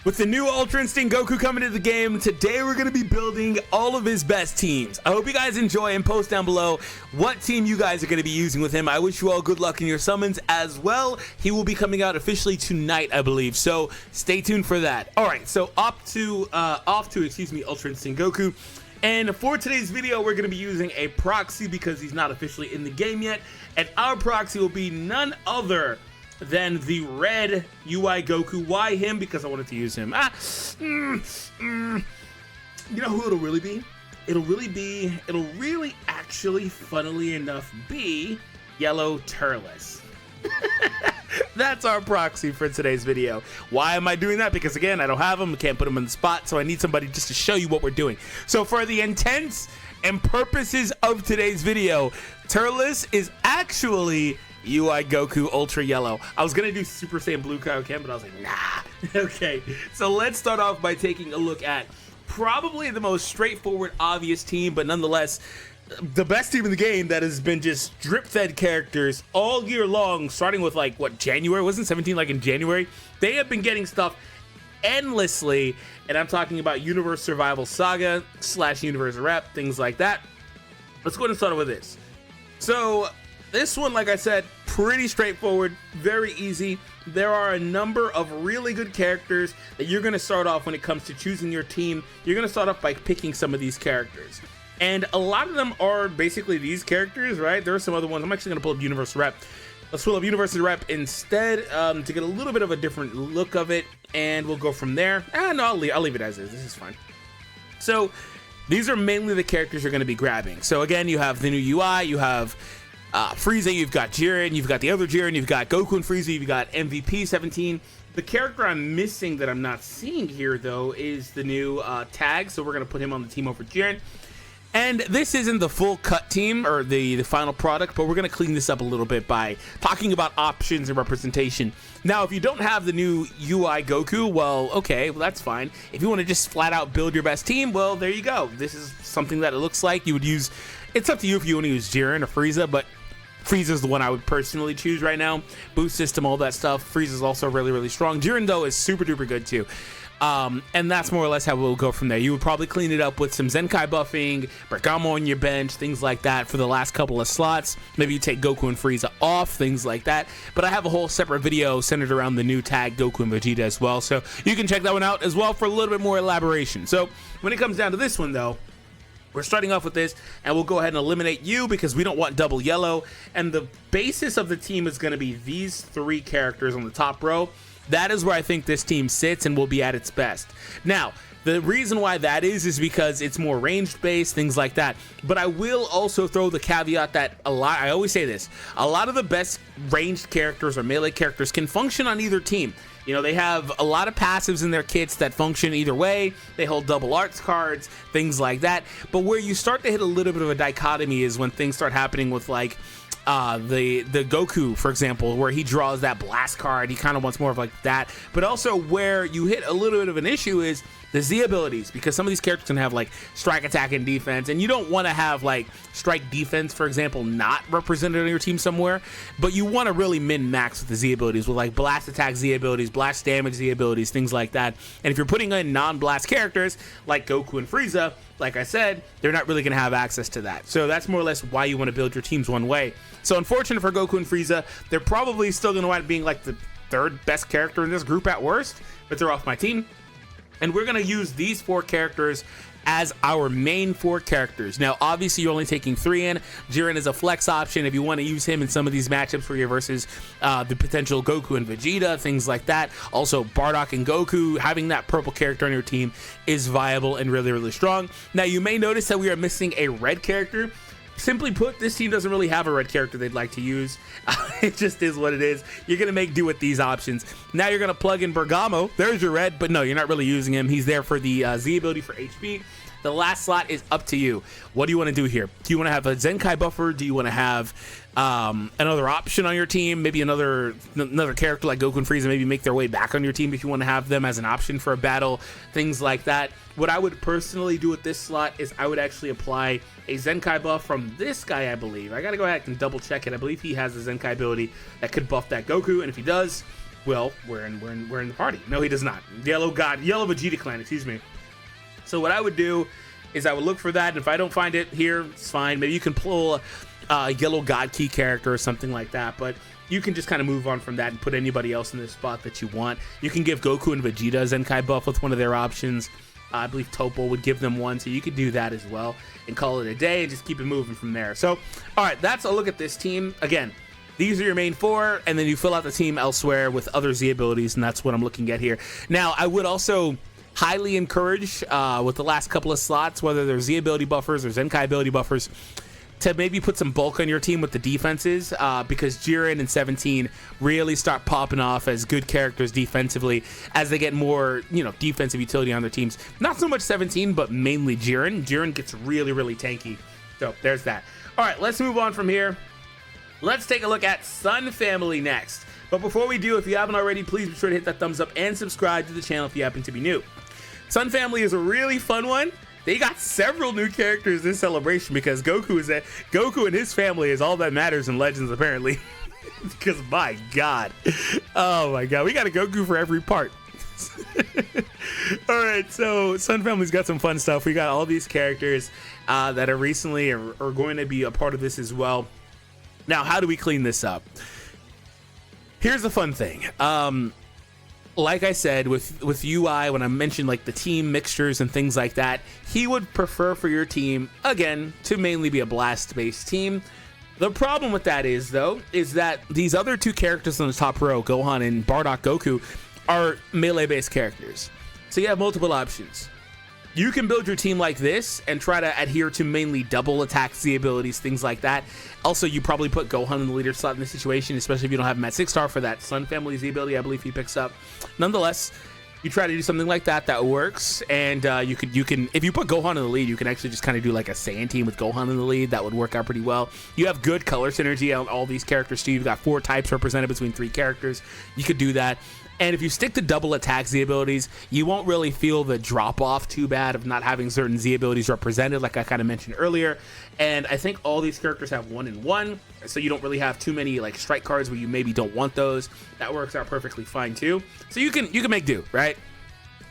With the new Ultra Instinct Goku coming to the game, today we're going to be building all of his best teams. I hope you guys enjoy, and post down below what team you guys are going to be using with him. I wish you all good luck in your summons as well. He will be coming out officially tonight, I believe, so stay tuned for that. All right, so off to Ultra Instinct Goku. And for today's video, we're going to be using a proxy because he's not officially in the game yet. And our proxy will be none other than the red UI Goku. Why him? Because I wanted to use him. You know who it'll really be? It'll really actually, funnily enough, be Yellow Turles. That's our proxy for today's video. Why am I doing that? Because again, I don't have him, can't put him on the spot, so I need somebody just to show you what we're doing. So for the intents and purposes of today's video, Turles is actually UI Goku Ultra Yellow. I was gonna do Super Saiyan Blue Kaioken, but I was like, nah. Okay, so let's start off by taking a look at probably the most straightforward, obvious team, but nonetheless, the best team in the game that has been just drip-fed characters all year long, starting with like, what, January? Wasn't 17 like in January? They have been getting stuff endlessly, and I'm talking about Universe Survival Saga / Universe Rep, things like that. Let's go ahead and start with this. So this one, like I said, pretty straightforward, very easy. There are a number of really good characters that you're going to start off when it comes to choosing your team. You're going to start off by picking some of these characters. And a lot of them are basically these characters, right? There are some other ones. I'm actually going to pull up Universe Rep. Let's pull up Universe Rep instead to get a little bit of a different look of it. And we'll go from there. No, I'll leave it as is. This is fine. So these are mainly the characters you're going to be grabbing. So again, you have the new UI. You have Frieza, you've got Jiren, you've got the other Jiren, you've got Goku and Frieza, you've got MVP 17. The character I'm missing that I'm not seeing here, though, is the new Tag, so we're going to put him on the team over Jiren. And this isn't the full cut team, or the final product, but we're going to clean this up a little bit by talking about options and representation. Now, if you don't have the new UI Goku, well, okay, well, that's fine. If you want to just flat out build your best team, well, there you go. This is something that it looks like you would use. It's up to you if you want to use Jiren or Frieza, but Frieza is the one I would personally choose right now. Boost system, all that stuff. Frieza is also really, really strong. Jiren, though, is super duper good too. And that's more or less how we'll go from there. You would probably clean it up with some Zenkai buffing, Bergamo on your bench, things like that for the last couple of slots. Maybe you take Goku and Frieza off, things like that. But I have a whole separate video centered around the new Tag Goku and Vegeta as well. So you can check that one out as well for a little bit more elaboration. So when it comes down to this one, though, we're starting off with this, and we'll go ahead and eliminate you because we don't want double yellow. And the basis of the team is going to be these three characters on the top row. That is where I think this team sits and will be at its best. Now, the reason why that is because it's more ranged based, things like that. But I will also throw the caveat that I always say this, a lot of the best ranged characters or melee characters can function on either team. You know, they have a lot of passives in their kits that function either way. They hold double arts cards, things like that. But where you start to hit a little bit of a dichotomy is when things start happening with like the Goku, for example, where he draws that blast card. He kind of wants more of like that. But also where you hit a little bit of an issue is the Z abilities, because some of these characters can have like strike, attack, and defense, and you don't want to have like strike, defense, for example, not represented on your team somewhere, but you want to really min-max with the Z abilities with like blast attack Z abilities, blast damage Z abilities, things like that. And if you're putting in non-blast characters like Goku and Frieza, like I said, they're not really going to have access to that. So that's more or less why you want to build your teams one way. So unfortunate for Goku and Frieza, they're probably still going to wind up being like the third best character in this group at worst, but they're off my team. And we're going to use these four characters as our main four characters. Now, obviously, you're only taking 3 in. Jiren is a flex option if you want to use him in some of these matchups where you're versus the potential Goku and Vegeta, things like that. Also, Bardock and Goku, having that purple character on your team is viable and really, really strong. Now, you may notice that we are missing a red character. Simply put, this team doesn't really have a red character they'd like to use. It just is what it is. You're going to make do with these options. Now you're going to plug in Bergamo. There's your red, but no, you're not really using him. He's there for the Z ability for HP. The last slot is up to you. What do you want to do here? Do you want to have a Zenkai buffer? Do you want to have another option on your team? Maybe another character like Goku and Frieza maybe make their way back on your team if you want to have them as an option for a battle, things like that. What I would personally do with this slot is I would actually apply a Zenkai buff from this guy, I believe. I gotta go ahead and double check it. I believe he has a Zenkai ability that could buff that Goku, and if he does, Well, we're in the party. No, he does not. Yellow Vegeta clan, excuse me. So what I would do is I would look for that, and if I don't find it here, it's fine. Maybe you can pull a Yellow God Key character or something like that, but you can just kind of move on from that and put anybody else in the spot that you want. You can give Goku and Vegeta a Zenkai buff with one of their options. I believe Topo would give them one, so you could do that as well and call it a day and just keep it moving from there. So, all right, that's a look at this team. Again, these are your main 4, and then you fill out the team elsewhere with other Z abilities, and that's what I'm looking at here. Now, I would also highly encourage, with the last couple of slots, whether they're Z ability buffers or Zenkai ability buffers, to maybe put some bulk on your team with the defenses, because Jiren and 17 really start popping off as good characters defensively as they get more, defensive utility on their teams. Not so much 17, but mainly Jiren. Jiren gets really, really tanky. So there's that. All right, let's move on from here. Let's take a look at Sun Family next. But before we do, if you haven't already, please be sure to hit that thumbs up and subscribe to the channel if you happen to be new. Sun Family is a really fun one. They got several new characters this celebration because Goku and his family is all that matters in Legends, apparently. Because my God. Oh my God. We got a Goku for every part. All right. So Sun Family's got some fun stuff. We got all these characters that are recently are going to be a part of this as well. Now, how do we clean this up? Here's the fun thing. Like I said, with UI, when I mentioned like the team mixtures and things like that, he would prefer for your team, again, to mainly be a blast-based team. The problem with that is, though, is that these other 2 characters on the top row, Gohan and Bardock Goku, are melee-based characters. So you have multiple options. You can build your team like this and try to adhere to mainly double attack Z abilities, things like that. Also, you probably put Gohan in the leader slot in this situation, especially if you don't have him at 6-star for that Sun Family Z ability I believe he picks up. Nonetheless, you try to do something like that works, and you can if you put Gohan in the lead, you can actually just kind of do like a Saiyan team with Gohan in the lead. That would work out pretty well. You have good color synergy on all these characters too. You've got 4 types represented between 3 characters. You could do that. And if you stick to double attack Z abilities, you won't really feel the drop off too bad of not having certain Z abilities represented, like I kind of mentioned earlier. And I think all these characters have 1 in 1, so you don't really have too many like strike cards where you maybe don't want those. That works out perfectly fine too. So you can make do, right?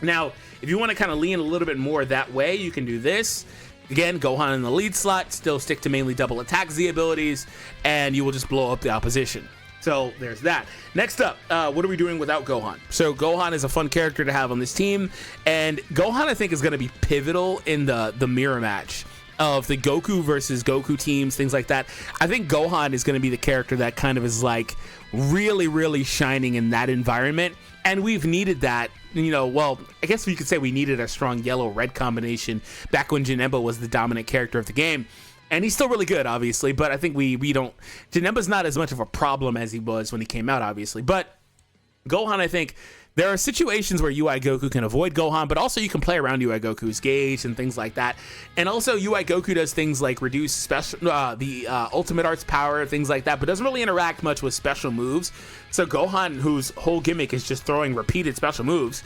Now, if you want to kind of lean a little bit more that way, you can do this. Again, Gohan in the lead slot, still stick to mainly double attack Z abilities, and you will just blow up the opposition. So there's that. Next up, what are we doing without Gohan? So Gohan is a fun character to have on this team, and Gohan I think is going to be pivotal in the mirror match of the Goku versus Goku teams, things like that. I think Gohan is going to be the character that kind of is like really, really shining in that environment, and we've needed that. Well, I guess we could say we needed a strong yellow-red combination back when Janemba was the dominant character of the game. And he's still really good, obviously, but I think we don't... Janemba's not as much of a problem as he was when he came out, obviously. But Gohan, I think, there are situations where UI Goku can avoid Gohan, but also you can play around UI Goku's gauge and things like that. And also UI Goku does things like reduce the Ultimate Arts power, things like that, but doesn't really interact much with special moves. So Gohan, whose whole gimmick is just throwing repeated special moves,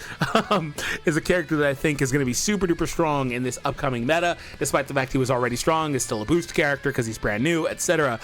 is a character that I think is going to be super duper strong in this upcoming meta, despite the fact he was already strong, is still a boost character because he's brand new, etc.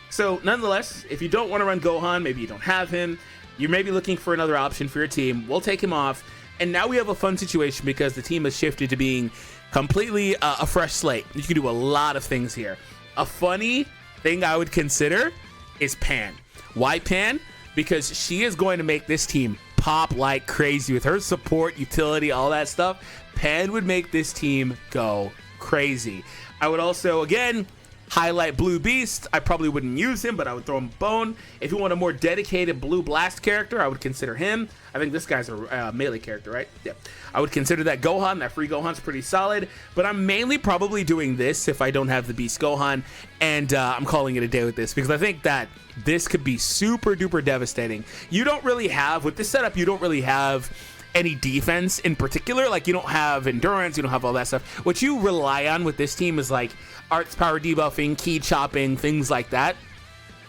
So nonetheless, if you don't want to run Gohan, maybe you don't have him, you may be looking for another option for your team. We'll take him off. And now we have a fun situation because the team has shifted to being completely a fresh slate. You can do a lot of things here. A funny thing I would consider is Pan. Why Pan? Because she is going to make this team pop like crazy with her support, utility, all that stuff. Pan would make this team go crazy. I would also, again, highlight Blue Beast. I probably wouldn't use him, but I would throw him a bone. If you want a more dedicated Blue Blast character, I would consider him. I think this guy's a melee character, right? Yeah. I would consider that Gohan. That free Gohan's pretty solid, but I'm mainly probably doing this if I don't have the Beast Gohan, and I'm calling it a day with this because I think that this could be super duper devastating. You don't really have, with this setup, you don't really have any defense in particular. Like, you don't have endurance, you don't have all that stuff. What you rely on with this team is like arts power debuffing, key chopping, things like that.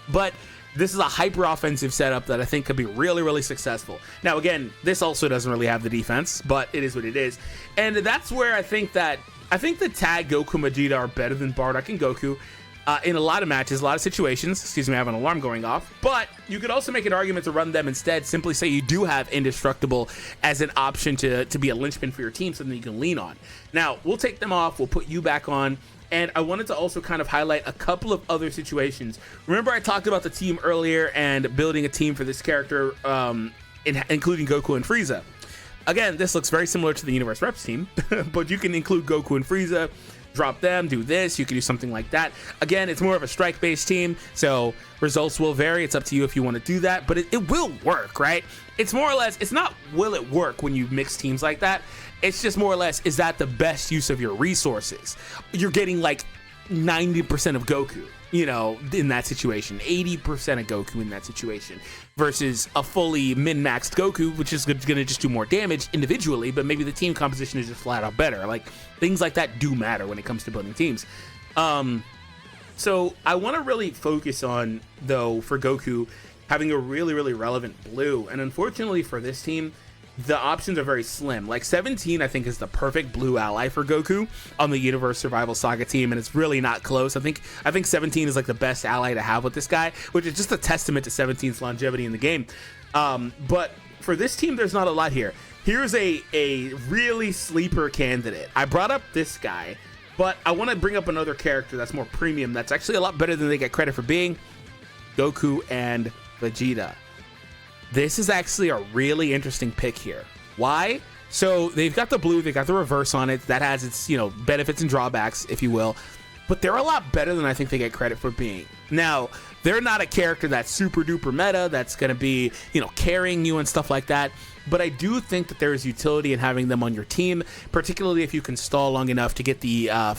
But this is a hyper offensive setup that I think could be really, really successful. Now, again, this also doesn't really have the defense, but it is what it is. And that's where I think the tag Goku and Vegeta are better than Bardock and Goku. in a lot of matches, a lot of situations. Excuse me, I have an alarm going off. But you could also make an argument to run them instead. Simply say you do have Indestructible as an option to be a linchpin for your team, something you can lean on. Now, we'll take them off. We'll put you back on. And I wanted to also kind of highlight a couple of other situations. Remember I talked about the team earlier and building a team for this character, including Goku and Frieza. Again, this looks very similar to the Universe Reps team, but you can include Goku and Frieza, drop them, do this, you can do something like that. Again, it's more of a strike-based team, so results will vary. It's up to you if you want to do that, but it will work, right? It's more or less, it's not will it work when you mix teams like that. It's just more or less, is that the best use of your resources? You're getting like 90% of Goku, you know, in that situation, 80% of Goku in that situation, versus a fully min-maxed Goku, which is going to just do more damage individually, but maybe the team composition is just flat out better. Like, things like that do matter when it comes to building teams. So I want to really focus on, though, for Goku, having a really, really relevant blue. And unfortunately for this team, the options are very slim. Like 17, I think, is the perfect blue ally for Goku on the Universe Survival Saga team, and it's really not close. I think 17 is like the best ally to have with this guy, which is just a testament to 17's longevity in the game. But for this team, there's not a lot here. Here's a really sleeper candidate. I brought up this guy, but I want to bring up another character that's more premium, that's actually a lot better than they get credit for being: Goku and Vegeta. This is actually a really interesting pick here. Why? So they've got the blue, they've got the reverse on it. That has its, you know, benefits and drawbacks, if you will. But they're a lot better than I think they get credit for being. Now, they're not a character that's super duper meta, that's going to be, you know, carrying you and stuff like that. But I do think that there is utility in having them on your team, particularly if you can stall long enough to get I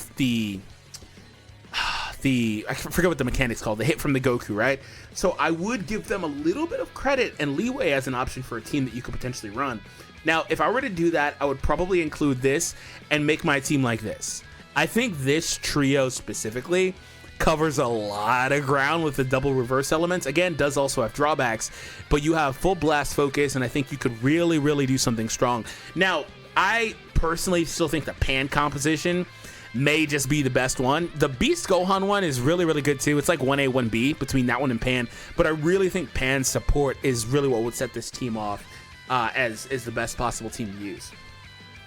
forget what the mechanic's called, the hit from the Goku, right? So I would give them a little bit of credit and leeway as an option for a team that you could potentially run. Now, if I were to do that, I would probably include this and make my team like this. I think this trio specifically covers a lot of ground with the double reverse elements. Again, does also have drawbacks, but you have full blast focus, and I think you could really, really do something strong. Now, I personally still think the Pan composition may just be the best one. The Beast Gohan one is really, really good too. It's like 1A, 1B between that one and Pan, but I really think Pan's support is really what would set this team off as the best possible team to use.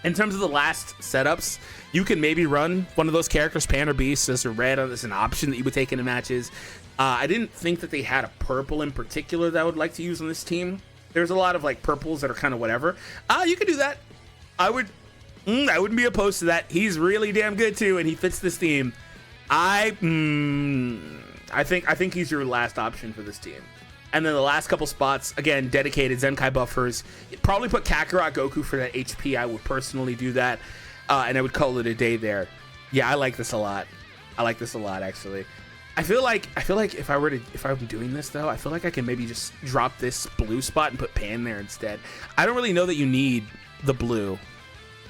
In terms of the last setups, you can maybe run one of those characters, Pan or Beast, as a red as an option that you would take into matches. I didn't think that they had a purple in particular that I would like to use on this team. There's a lot of like purples that are kind of whatever. You could do that. I wouldn't be opposed to that. He's really damn good too, and he fits this team. I think he's your last option for this team. And then the last couple spots, again, dedicated Zenkai buffers. You'd probably put Kakarot Goku for that HP. I would personally do that, and I would call it a day there. Yeah, I like this a lot. I like this a lot, actually. I feel like if I'm doing this though, I feel like I can maybe just drop this blue spot and put Pan there instead. I don't really know that you need the blue.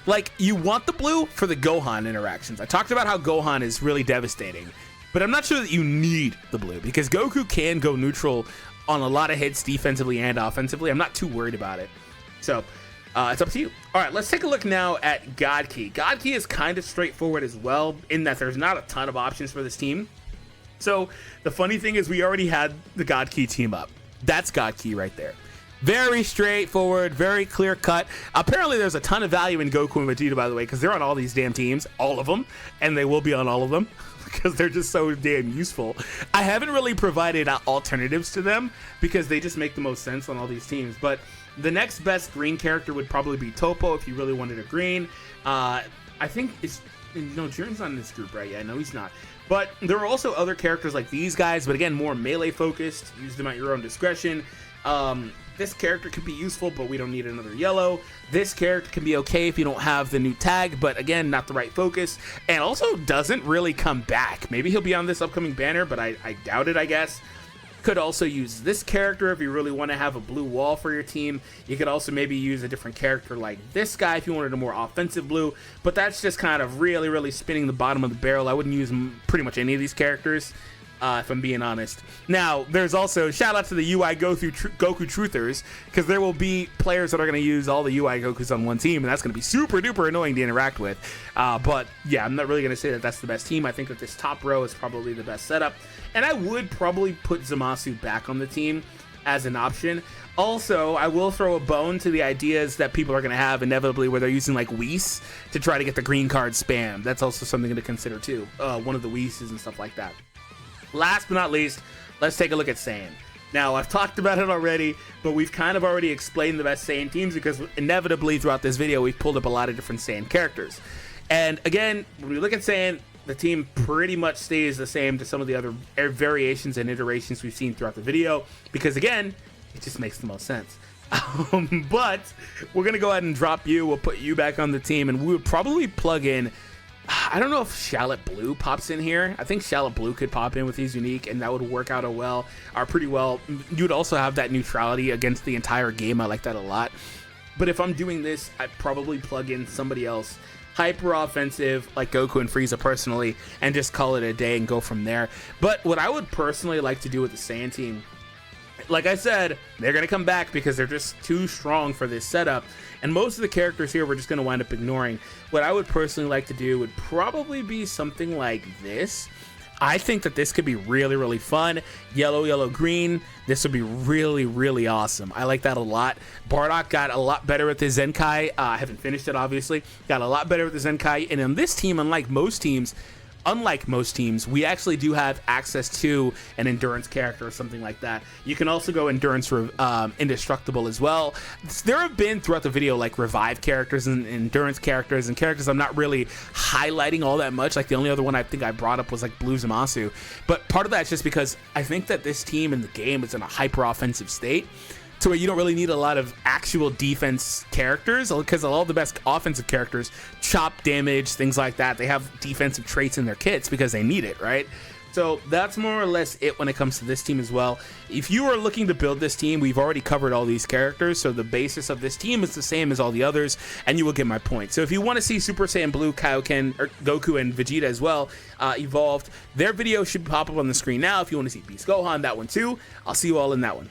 Like, you want the blue for the Gohan interactions. I talked about how Gohan is really devastating, but I'm not sure that you need the blue because Goku can go neutral on a lot of hits defensively and offensively. I'm not too worried about it. So it's up to you. All right, let's take a look now at God Key. God Key is kind of straightforward as well in that there's not a ton of options for this team. So the funny thing is we already had the God Key team up. That's God Key right there. Very straightforward, very clear cut. Apparently there's a ton of value in Goku and Vegeta, by the way, because they're on all these damn teams, all of them, and they will be on all of them because they're just so damn useful. I haven't really provided alternatives to them because they just make the most sense on all these teams. But the next best green character would probably be Toppo if you really wanted a green. I think it's, you know, Jiren's not in this group, right? Yeah, no, he's not. But there are also other characters like these guys, but again, more melee focused. Use them at your own discretion. This character could be useful, but we don't need another yellow. This character can be okay if you don't have the new tag, but again, not the right focus. And also doesn't really come back. Maybe he'll be on this upcoming banner, but I doubt it, I guess. Could also use this character if you really want to have a blue wall for your team. You could also maybe use a different character like this guy if you wanted a more offensive blue, but that's just kind of really, really spinning the bottom of the barrel. I wouldn't use pretty much any of these characters. if I'm being honest. Now, there's also shout out to the UI Goku truthers, because there will be players that are going to use all the UI Gokus on one team, and that's going to be super duper annoying to interact with. But yeah, I'm not really going to say that that's the best team. I think that this top row is probably the best setup, and I would probably put Zamasu back on the team as an option. Also, I will throw a bone to the ideas that people are going to have inevitably where they're using like Whis to try to get the green card spam. That's also something to consider too. One of the Whis and stuff like that. Last but not least, let's take a look at Saiyan. Now, I've talked about it already, but we've kind of already explained the best Saiyan teams because inevitably throughout this video, we've pulled up a lot of different Saiyan characters. And again, when we look at Saiyan, the team pretty much stays the same to some of the other variations and iterations we've seen throughout the video because, again, it just makes the most sense. But we're going to go ahead and drop you. We'll put you back on the team, and we would probably plug in, I don't know if Shallot Blue pops in here. I think Shallot Blue could pop in with his unique, and that would work out pretty well. You'd also have that neutrality against the entire game. I like that a lot. But if I'm doing this, I'd probably plug in somebody else hyper offensive like Goku and Frieza personally, and just call it a day and go from there. But what I would personally like to do with the Saiyan team, like I said, they're going to come back because they're just too strong for this setup. And most of the characters here we're just going to wind up ignoring. What I would personally like to do would probably be something like this. I think that this could be really, really fun. Yellow, yellow, green. This would be really, really awesome. I like that a lot. Bardock got a lot better with his Zenkai. I haven't finished it, obviously. Got a lot better with the Zenkai. And on this team, unlike most teams, we actually do have access to an endurance character or something like that. You can also go endurance for indestructible as well. There have been throughout the video like revive characters and endurance characters and characters I'm not really highlighting all that much. Like the only other one I think I brought up was like Blue Zamasu. But part of that's just because I think that this team in the game is in a hyper offensive state, to where you don't really need a lot of actual defense characters, because all the best offensive characters chop damage, things like that. They have defensive traits in their kits because they need it, right? So that's more or less it when it comes to this team as well. If you are looking to build this team, we've already covered all these characters, so the basis of this team is the same as all the others, and you will get my point. So if you want to see Super Saiyan Blue, Kaioken, or Goku and Vegeta as well evolved, their video should pop up on the screen now. If you want to see Beast Gohan, that one too. I'll see you all in that one.